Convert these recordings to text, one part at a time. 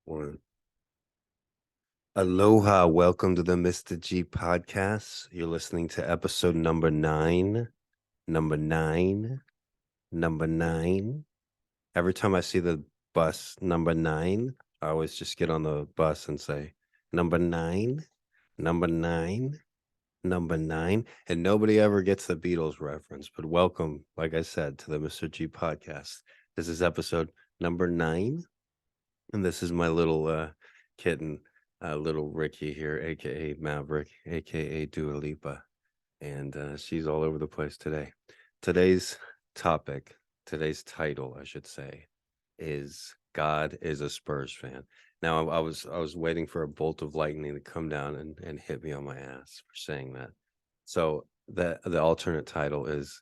One. Aloha, welcome to the Mr.G podcast. You're listening to episode number 9. Number 9. Number 9. Every time I see the bus number 9, I always just get on the bus and say, number 9, number 9, number 9. And nobody ever gets the Beatles reference. But welcome, like I said, to the Mr.G podcast. This is episode number 9. And this is my little kitten, little Ricky here, aka Maverick, aka Dua Lipa, and she's all over the place today. Today's topic, today's title, I should say, is God is a Spurs fan. Now, I was waiting for a bolt of lightning to come down and hit me on my ass for saying that. So the alternate title is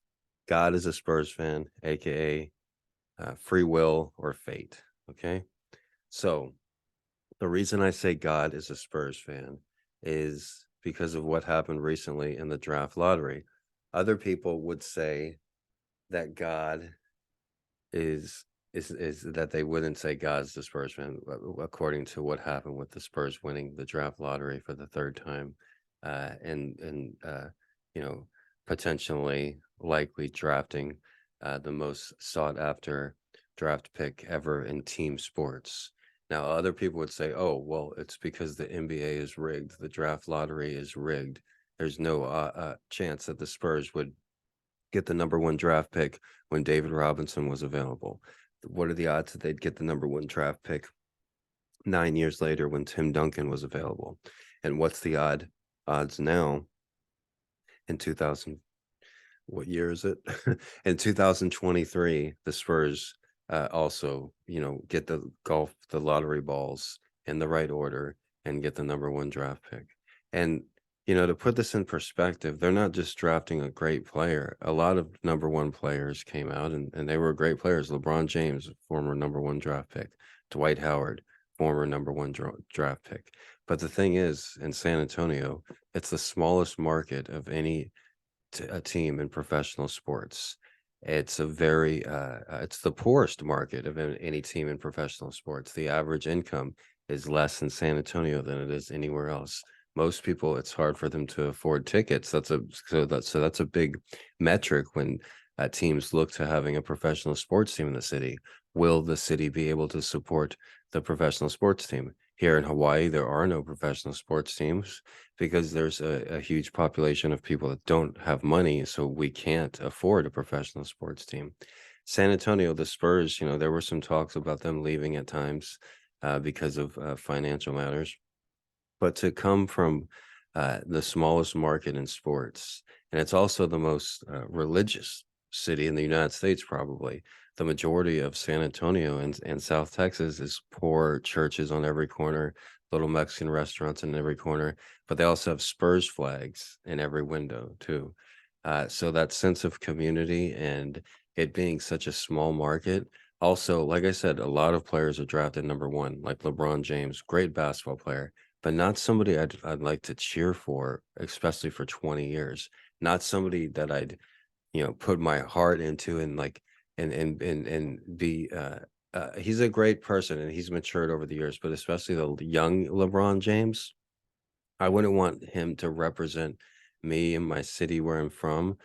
God is a Spurs fan, aka free will or fate. Okay. So the reason I say God is a Spurs fan is because of what happened recently in the draft lottery. Other people would say that God is that they wouldn't say God's the Spurs fan, according to what happened with the Spurs winning the draft lottery for the third time, and potentially likely drafting the most sought after draft pick ever in team sports. Now, other people would say, oh, well, it's because the NBA is rigged. The draft lottery is rigged. There's no chance that the Spurs would get the number 1 draft pick when David Robinson was available. What are the odds that they'd get the number 1 draft pick 9 years later when Tim Duncan was available? And what's the odds now in 2000? What year is it? In 2023, the Spurs also, get the lottery balls in the right order and get the number 1 draft pick. And, to put this in perspective, they're not just drafting a great player. A lot of number 1 players came out and they were great players. LeBron James, former number 1 draft pick. Dwight Howard, former number 1 draft pick. But the thing is, in San Antonio, it's the smallest market of any a team in professional sports. It's a very it's the poorest market of any team in professional sports. The average income is less in San Antonio than it is anywhere else. Most people, it's hard for them to afford tickets. That's a big metric when teams look to having a professional sports team in the city. Will the city be able to support the professional sports team? Here in Hawaii, there are no professional sports teams because there's a huge population of people that don't have money, so we can't afford a professional sports team. San Antonio, the Spurs, there were some talks about them leaving at times because of financial matters. But to come from the smallest market in sports, and it's also the most religious city in the United States, probably. The majority of San Antonio and South Texas is poor churches on every corner, little Mexican restaurants in every corner, but they also have Spurs flags in every window too. So that sense of community and it being such a small market. Also, like I said, a lot of players are drafted number 1, like LeBron James, great basketball player, but not somebody I'd like to cheer for, especially for 20 years. Not somebody that I'd put my heart into and like and be he's a great person and he's matured over the years, but especially the young LeBron James, I wouldn't want him to represent me and my city where I'm from.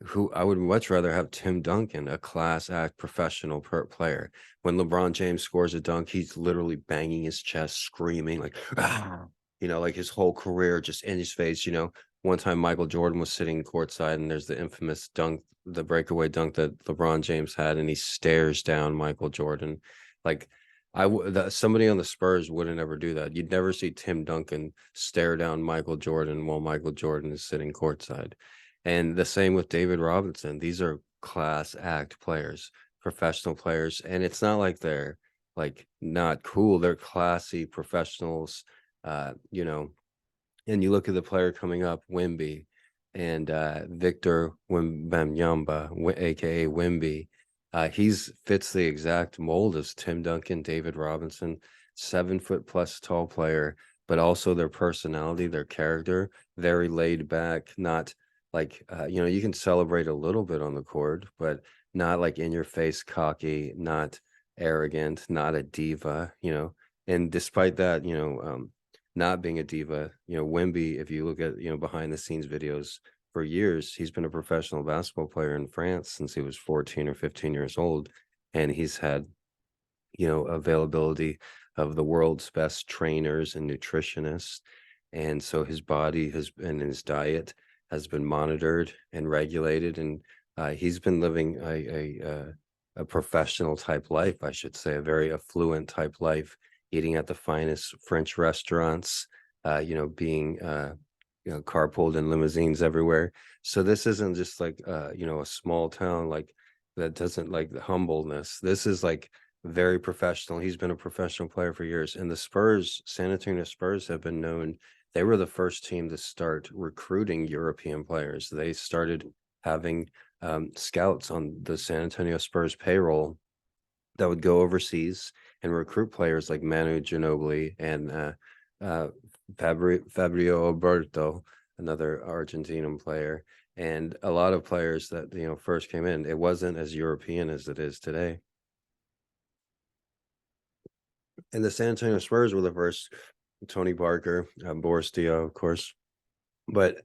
Who I would much rather have Tim Duncan, a class act professional player. When LeBron James scores a dunk, he's literally banging his chest, screaming like, ah, like his whole career just in his face. One time Michael Jordan was sitting courtside and there's the infamous dunk, the breakaway dunk that LeBron James had, and he stares down Michael Jordan. Like somebody on the Spurs wouldn't ever do that. You'd never see Tim Duncan stare down Michael Jordan while Michael Jordan is sitting courtside. And the same with David Robinson. These are class act players, professional players. And it's not like they're like not cool. They're classy professionals, and you look at the player coming up, Wemby, and Victor Wembanyama, aka Wemby. He's fits the exact mold as Tim Duncan, David Robinson, 7 foot plus tall player, but also their personality, their character, very laid back, not like you can celebrate a little bit on the court, but not like in your face cocky, not arrogant, not a diva, And despite that, not being a diva, Wemby, if you look at, behind the scenes videos, for years, he's been a professional basketball player in France since he was 14 or 15 years old. And he's had, availability of the world's best trainers and nutritionists. And so his body has and his diet has been monitored and regulated. And he's been living a professional type life, I should say, a very affluent type life, eating at the finest French restaurants, being carpooled in limousines everywhere. So this isn't just like a small town like that doesn't like the humbleness. This is like very professional. He's been a professional player for years. And the Spurs, San Antonio Spurs, have been known. They were the first team to start recruiting European players. They started having scouts on the San Antonio Spurs payroll that would go overseas and recruit players like Manu Ginobili and uh, Fabio Alberto, another Argentinian player, and a lot of players that first came in. It wasn't as European as it is today. And the San Antonio Spurs were the first. Tony Parker, Boris Dio, of course, but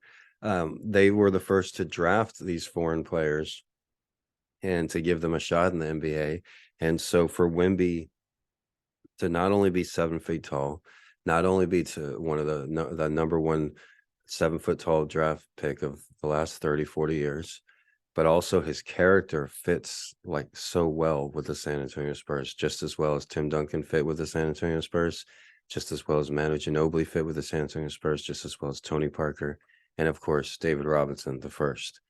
they were the first to draft these foreign players and to give them a shot in the NBA. And so for Wemby to not only be 7 feet tall, not only be to one of the number one 7 foot tall draft pick of the last 30, 40 years, but also his character fits like so well with the San Antonio Spurs, just as well as Tim Duncan fit with the San Antonio Spurs, just as well as Manu Ginobili fit with the San Antonio Spurs, just as well as Tony Parker, and of course David Robinson, the first,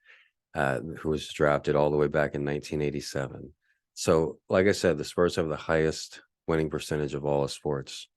who was drafted all the way back in 1987. So, like I said, the Spurs have the highest winning percentage of all sports.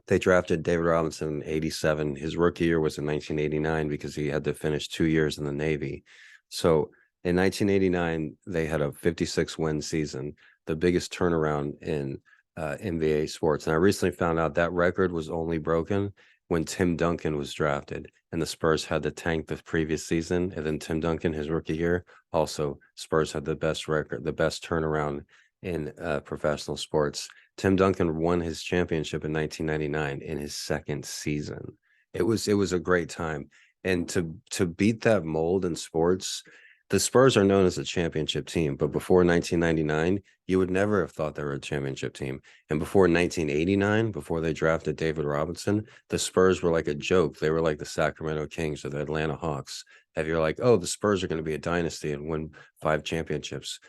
They drafted David Robinson in 87. His rookie year was in 1989 because he had to finish 2 years in the Navy. So in 1989, they had a 56-win season, the biggest turnaround in NBA sports. And I recently found out that record was only broken when Tim Duncan was drafted, and the Spurs had to tank the previous season. And then Tim Duncan, his rookie year, also Spurs had the best record, the best turnaround in professional sports. Tim Duncan won his championship in 1999 in his second season. It was a great time. And to beat that mold in sports, the Spurs are known as a championship team, but before 1999, you would never have thought they were a championship team. And before 1989, before they drafted David Robinson, the Spurs were like a joke. They were like the Sacramento Kings or the Atlanta Hawks. If you're like, oh, the Spurs are going to be a dynasty and win 5 championships,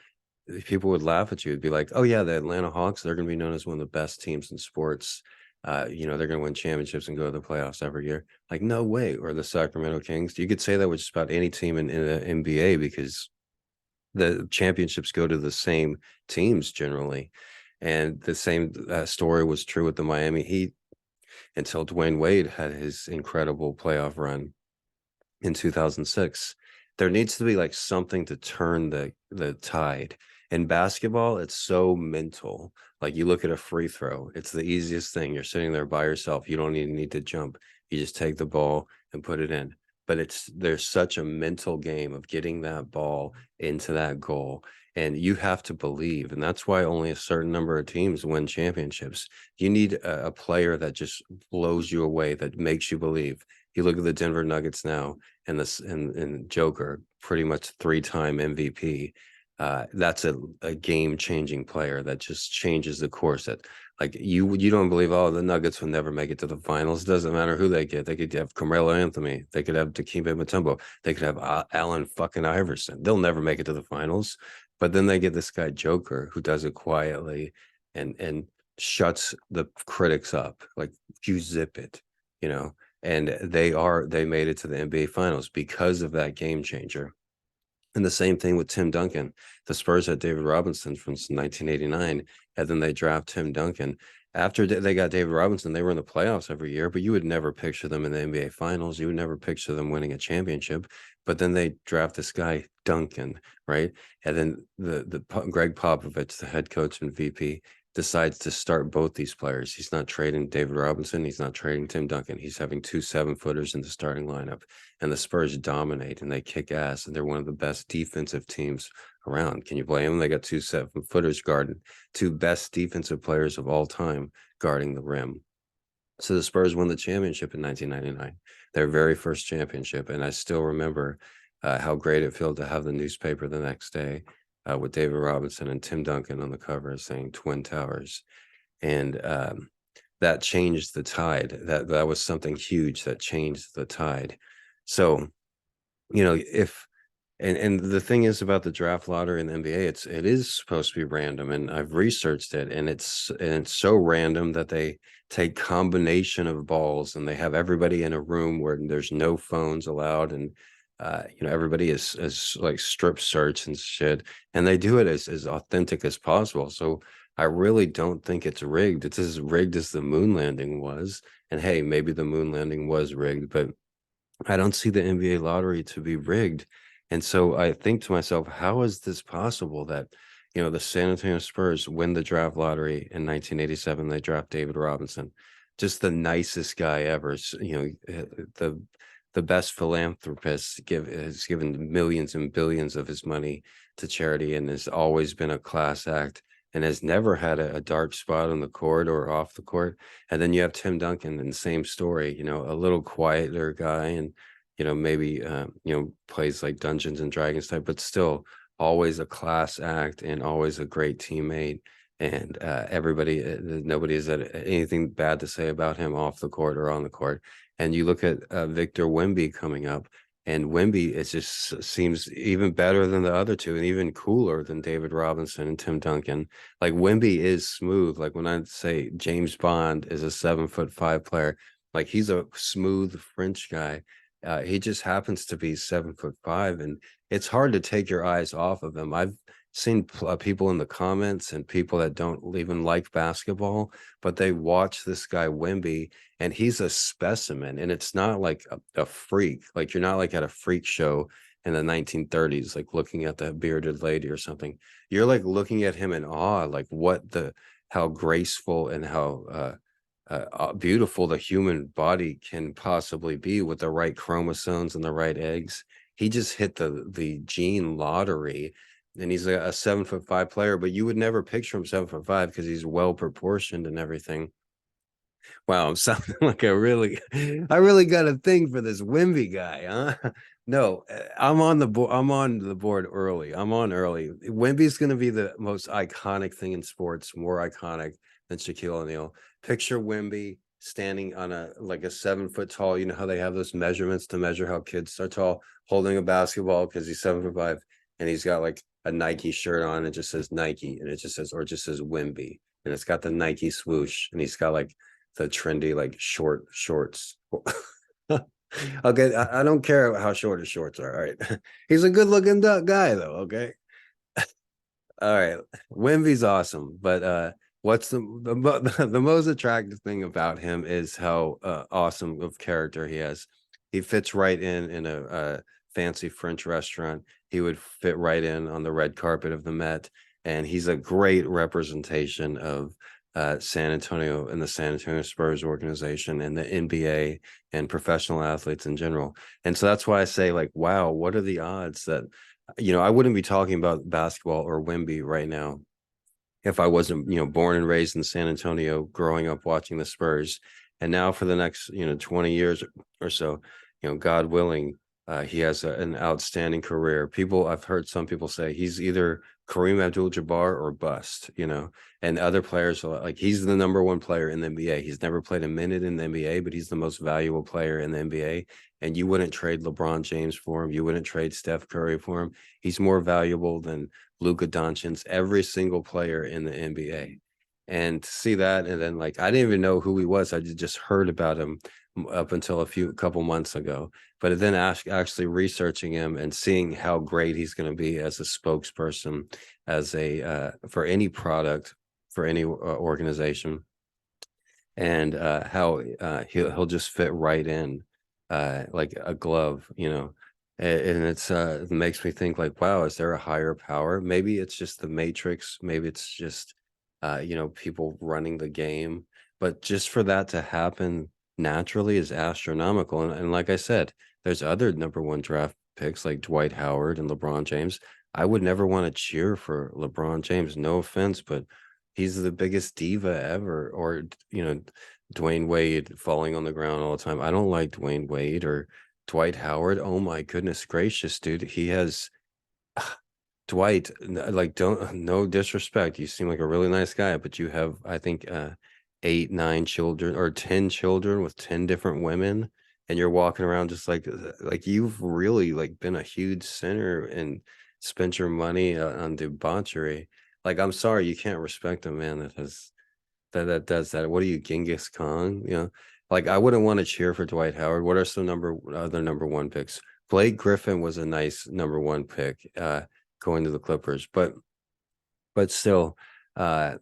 people would laugh at you. It'd be like, oh yeah, the Atlanta Hawks, they're going to be known as one of the best teams in sports. They're going to win championships and go to the playoffs every year. Like, no way. Or the Sacramento Kings. You could say that with just about any team in the NBA because the championships go to the same teams generally. And the same story was true with the Miami Heat until Dwayne Wade had his incredible playoff run in 2006. There needs to be like something to turn the tide. In basketball, it's so mental. Like you look at a free throw, it's the easiest thing. You're sitting there by yourself. You don't even need to jump. You just take the ball and put it in. But there's such a mental game of getting that ball into that goal. And you have to believe. And that's why only a certain number of teams win championships. You need a player that just blows you away, that makes you believe. You look at the Denver Nuggets now, and this and Joker, pretty much 3-time MVP. That's a game-changing player that just changes the course. That like you don't believe, oh, the Nuggets will never make it to the finals. Doesn't matter who they get. They could have Carmelo Anthony. They could have Dikembe Mutombo. They could have Allen fucking Iverson. They'll never make it to the finals. But then they get this guy Joker who does it quietly and shuts the critics up. Like you zip it, and they made it to the NBA finals because of that game changer. And the same thing with Tim Duncan. The Spurs had David Robinson from 1989, and then they draft Tim Duncan. After they got David Robinson, they were in the playoffs every year, but you would never picture them in the NBA finals. You would never picture them winning a championship. But then they draft this guy, Duncan, right? And then the Greg Popovich, the head coach and VP, decides to start both these players. He's not trading David Robinson. He's not trading Tim Duncan. He's having 2 7-footers in the starting lineup. And the Spurs dominate and they kick ass. And they're one of the best defensive teams around. Can you blame them? They got 2 7-footers guarding 2 best defensive players of all time guarding the rim. So the Spurs won the championship in 1999, their very first championship. And I still remember how great it felt to have the newspaper the next day with David Robinson and Tim Duncan on the cover saying Twin Towers. And that changed the tide. That was something huge that changed the tide. So, if and the thing is about the draft lottery in the NBA, it is supposed to be random, and I've researched it, and it's so random that they take combination of balls and they have everybody in a room where there's no phones allowed, and everybody is like strip search and shit, and they do it as authentic as possible. So I really don't think it's rigged. It's as rigged as the moon landing was, and hey, maybe the moon landing was rigged, but I don't see the NBA lottery to be rigged. And so I think to myself, how is this possible that, the San Antonio Spurs win the draft lottery in 1987? They draft David Robinson, just the nicest guy ever. The best philanthropist has given millions and billions of his money to charity and has always been a class act and has never had a dark spot on the court or off the court. And then you have Tim Duncan in the same story, a little quieter guy and, maybe, plays like Dungeons and Dragons type, but still always a class act and always a great teammate. And nobody has had anything bad to say about him off the court or on the court. And you look at Victor Wemby coming up, and Wemby, it just seems even better than the other two and even cooler than David Robinson and Tim Duncan. Like Wemby is smooth. Like when I say James Bond is a 7'5" player, like he's a smooth French guy. He just happens to be 7'5", and it's hard to take your eyes off of him. I've seen people in the comments and people that don't even like basketball, but they watch this guy Wemby, and he's a specimen. And it's not like a freak. Like you're not like at a freak show in the 1930s, like looking at the bearded lady or something. You're like looking at him in awe, like how graceful and how beautiful the human body can possibly be with the right chromosomes and the right eggs. He just hit the gene lottery, and he's a 7'5" player, but you would never picture him 7'5" because he's well proportioned and everything. Wow, I'm sounding like I really got a thing for this Wimby guy, huh? No, I'm on the board. I'm on the board early. I'm on early. Wimby's going to be the most iconic thing in sports, more iconic than Shaquille O'Neal. Picture Wimby standing on a 7 foot tall. You know how they have those measurements to measure how kids are tall, holding a basketball because he's 7'5", and he's got like a Nike shirt on. It just says Nike, and it just says Wimby, and it's got the Nike swoosh, and he's got like the trendy like short shorts. Okay, I don't care how short his shorts are. All right, he's a good looking guy though. Okay, all right, Wemby's awesome, but what's the most attractive thing about him is how awesome of character he has. He fits right in a fancy French restaurant. He would fit right in on the red carpet of the Met, and he's a great representation of San Antonio and the San Antonio Spurs organization and the NBA and professional athletes in general. And so that's why I say, like, wow, what are the odds that, I wouldn't be talking about basketball or Wemby right now if I wasn't, born and raised in San Antonio, growing up watching the Spurs. And now for the next, 20 years or so, God willing, he has an outstanding career. I've heard some people say he's either Kareem Abdul-Jabbar or bust, and other players are like, he's the number one player in the NBA. He's never played a minute in the NBA, but he's the most valuable player in the NBA. And you wouldn't trade LeBron James for him. You wouldn't trade Steph Curry for him. He's more valuable than Luka Doncic, every single player in the NBA. And to see that, and then like I didn't even know who he was. I just heard about him up until a couple months ago. But then actually researching him and seeing how great he's going to be as a spokesperson, as a for any product, for any organization, and how he'll just fit right in like a glove, and it makes me think like, wow, is there a higher power? Maybe it's just the Matrix, maybe it's just people running the game, but just for that to happen naturally is astronomical. And like I said, there's other number one draft picks like Dwight Howard and LeBron James. I would never want to cheer for LeBron James, no offense, but he's the biggest diva ever. Or, Dwayne Wade falling on the ground all the time. I don't like Dwayne Wade or Dwight Howard. Oh my goodness gracious, dude. He has Dwight, like, don't, no disrespect. You seem like a really nice guy, but you have, I think, 8, 9 children or 10 children with 10 different women, and you're walking around just like you've really like been a huge sinner and spent your money on debauchery. Like, I'm sorry, you can't respect a man that does that. What are you, Genghis Khan? Like, I wouldn't want to cheer for Dwight Howard. What are some other number one picks? Blake Griffin was a nice number one pick. Going to the Clippers, but still, but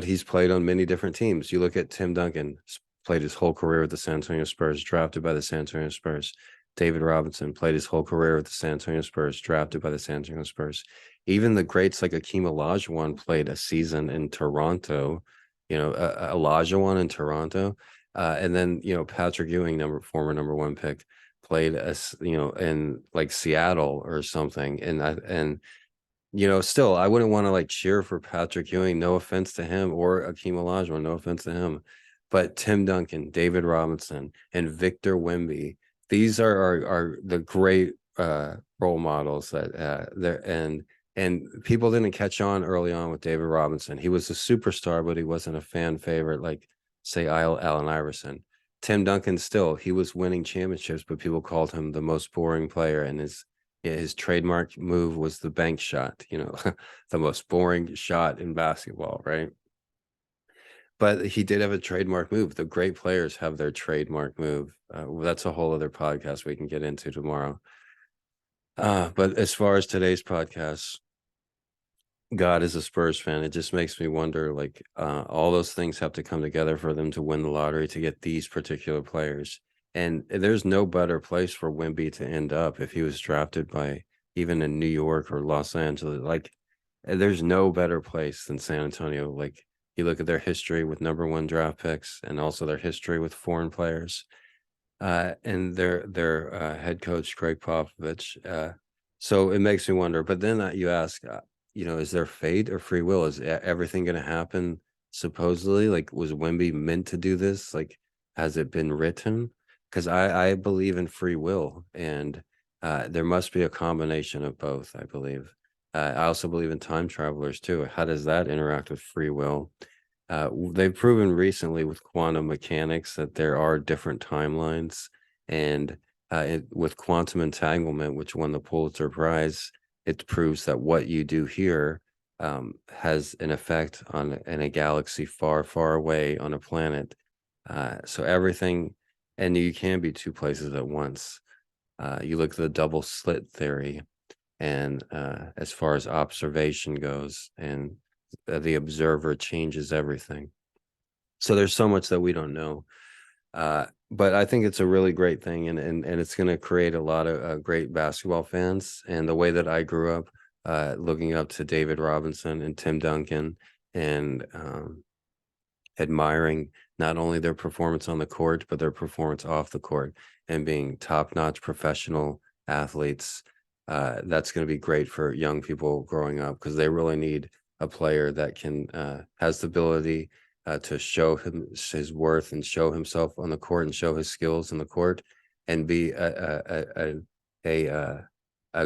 he's played on many different teams. You look at Tim Duncan, played his whole career with the San Antonio Spurs, drafted by the San Antonio Spurs. David Robinson played his whole career with the San Antonio Spurs, drafted by the San Antonio Spurs. Even the greats like Akeem Olajuwon played a season in Toronto. Olajuwon in Toronto, and then Patrick Ewing, former number one pick, played as in like Seattle or something, and still I wouldn't want to like cheer for Patrick Ewing, no offense to him, or Akeem Olajuwon, no offense to him, but Tim Duncan, David Robinson, and Victor Wemby, these are the great role models that there, and people didn't catch on early on with David Robinson. He was a superstar, but he wasn't a fan favorite like, say, Allen Iverson. Tim Duncan, still, he was winning championships, but people called him the most boring player, and his trademark move was the bank shot, the most boring shot in basketball, right? But he did have a trademark move. The great players have their trademark move. That's a whole other podcast we can get into tomorrow. But as far as today's podcast, God is a Spurs fan. It just makes me wonder, like, all those things have to come together for them to win the lottery to get these particular players. And there's no better place for Wemby to end up if he was drafted by even in New York or Los Angeles. Like, there's no better place than San Antonio. Like, you look at their history with number one draft picks and also their history with foreign players, and their head coach, Greg Popovich. So it makes me wonder. But then you ask, is there fate or free will? Is everything going to happen supposedly? Like, was Wemby meant to do this? Like, has it been written? Because I believe in free will, and there must be a combination of both, I believe. I also believe in time travelers too. How does that interact with free will? They've proven recently with quantum mechanics that there are different timelines, and with quantum entanglement, which won the Pulitzer Prize, it proves that what you do here has an effect in a galaxy far, far away on a planet. So everything, and you can be two places at once. You look at the double slit theory, and as far as observation goes, and the observer changes everything. So there's so much that we don't know. But I think it's a really great thing, and it's going to create a lot of great basketball fans. And the way that I grew up, looking up to David Robinson and Tim Duncan, and admiring not only their performance on the court, but their performance off the court, and being top-notch professional athletes. That's going to be great for young people growing up, because they really need a player that can has the ability to show his worth and show himself on the court and show his skills in the court, and be a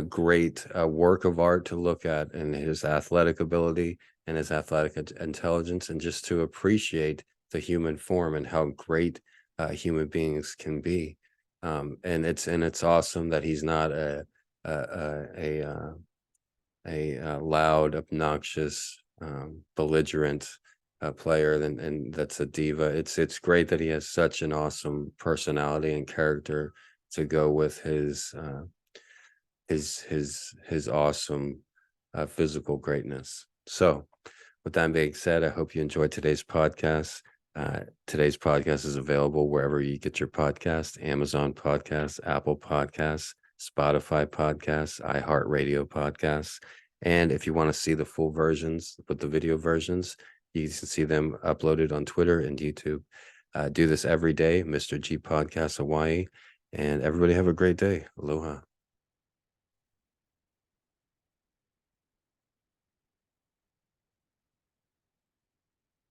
great work of art to look at, and his athletic ability and his athletic intelligence, and just to appreciate the human form and how great human beings can be. And it's awesome that he's not a loud, obnoxious, belligerent player, and that's a diva. It's great that he has such an awesome personality and character to go with his awesome physical greatness. So with that being said, I hope you enjoyed today's podcast. Today's podcast is available wherever you get your podcast: Amazon Podcasts, Apple Podcasts, Spotify Podcasts, iHeartRadio Podcasts. And if you want to see the full versions with the video versions, you can see them uploaded on Twitter and YouTube. Do this every day, Mr. G Podcast Hawaii. And everybody have a great day. Aloha.